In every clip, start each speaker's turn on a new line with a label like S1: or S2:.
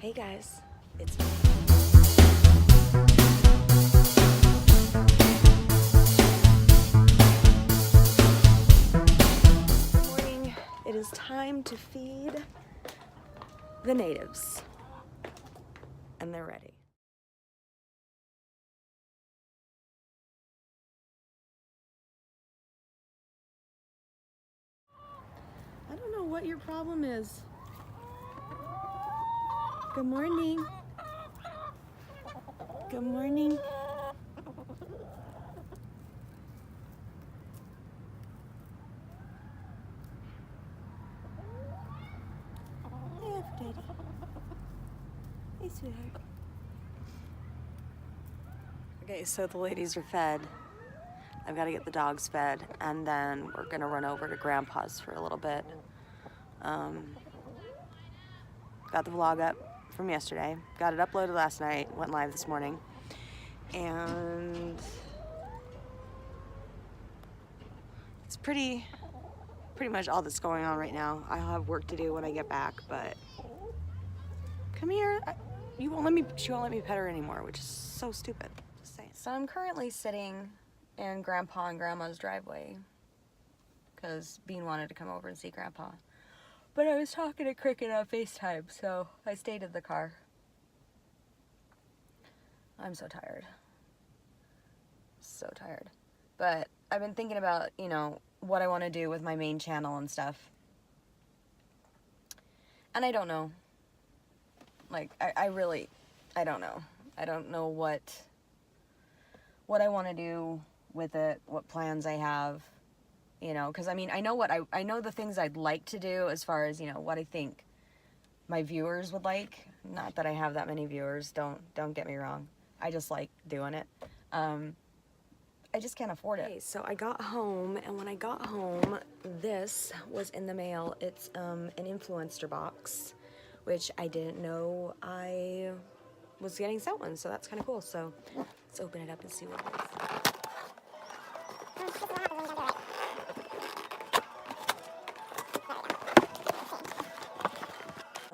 S1: Hey guys, it's me. Good morning. It is time to feed the natives. And they're ready. I don't know what your problem is. Good morning. Good morning. Hey, Aphrodite. Hey, sweetheart. Okay, so the ladies are fed. I've got to get the dogs fed, and then we're gonna run over to Grandpa's for a little bit. Got the vlog up from yesterday. Got it uploaded last night. Went live this morning, and it's pretty much all that's going on right now. I'll have work to do when I get back, but come here. She won't let me pet her anymore, which is so stupid. Just saying. So I'm currently sitting in Grandpa and Grandma's driveway because Bean wanted to come over and see Grandpa. But I was talking to Cricket on FaceTime, so I stayed in the car. I'm so tired. So tired. But I've been thinking about, you know, what I want to do with my main channel and stuff. And I don't know. Like, I don't know. I don't know what I want to do with it, what plans I have. You know, because I mean, I know the things I'd like to do as far as, you know, what I think my viewers would like. Not that I have that many viewers, don't get me wrong. I just like doing it. I just can't afford it. Okay, so I got home, and when I got home, this was in the mail. It's an influencer box, which I didn't know I was getting sent one, so that's kind of cool. So let's open it up and see what it is.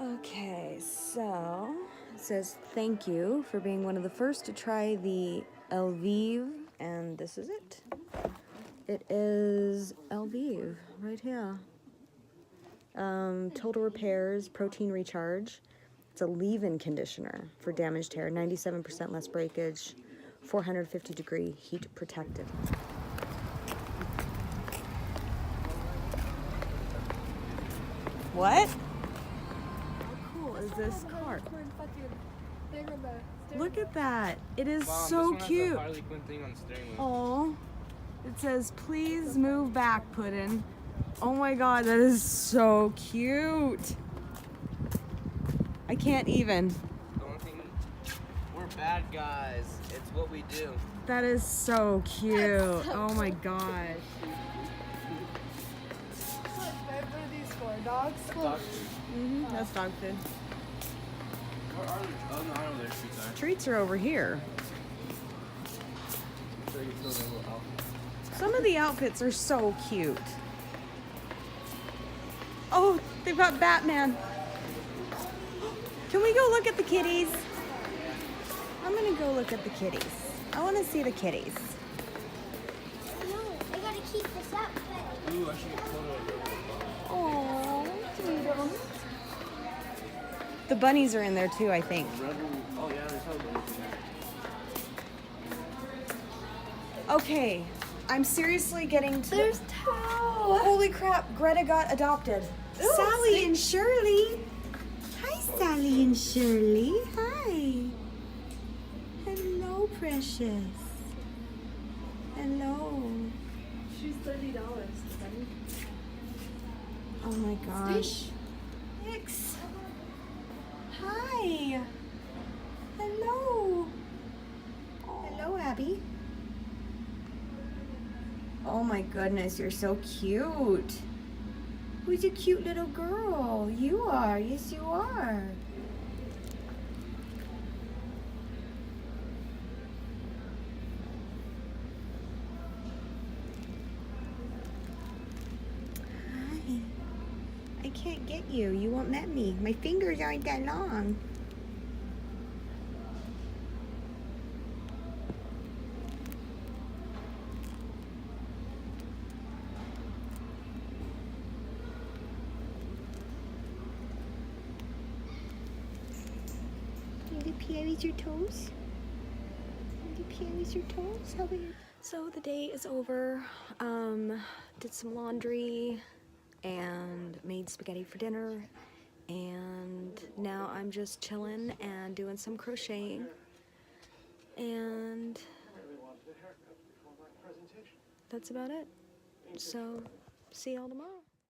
S1: Okay, so it says thank you for being one of the first to try the Lviv, and this is it. It is Lviv right here. Total repairs, protein recharge. It's a leave-in conditioner for damaged hair, 97% less breakage, 450-degree heat protected. What? Is this cart? Look at that. It is Mom, so cute. Oh, it says please move back, Puddin'. Oh my god, that is so cute. I can't even.
S2: We're bad guys. It's what we do.
S1: That is so cute. Oh my gosh.
S3: What are these for? Dogs?
S2: Dog food.
S1: That's dog food.
S2: Where are they? Oh no, I know where their treats are.
S1: Treats are over here.
S2: So you can fill their little outfit.
S1: Some of the outfits are so cute. Oh, they've got Batman. Can we go look at the kitties? I'm gonna go look at the kitties. I wanna see the kitties.
S4: No, I gotta keep this up.
S2: Ooh, I should get photo.
S1: Oh, freedom. The bunnies are in there too, I think.
S2: Oh yeah, there's bunnies in there.
S1: Okay, I'm seriously getting to.
S4: There's towels.
S1: Holy crap! Greta got adopted.
S4: Ooh,
S1: Sally and Shirley. Hi, Sally and Shirley. Hi. Hello, precious. Hello.
S3: She's $30.
S1: Oh my gosh. Nix. Hi. Hello. Hello, Abby. Oh my goodness, you're so cute. Who's a cute little girl? You are. Yes, you are. Hi. I can't get you. You won't let me. My fingers aren't that long.
S4: Pierre's your toes? Pierre's your toes? How about your...
S1: So the day is over. Did some laundry and made spaghetti for dinner. And now I'm just chilling and doing some crocheting. And that's about it. So, see y'all tomorrow.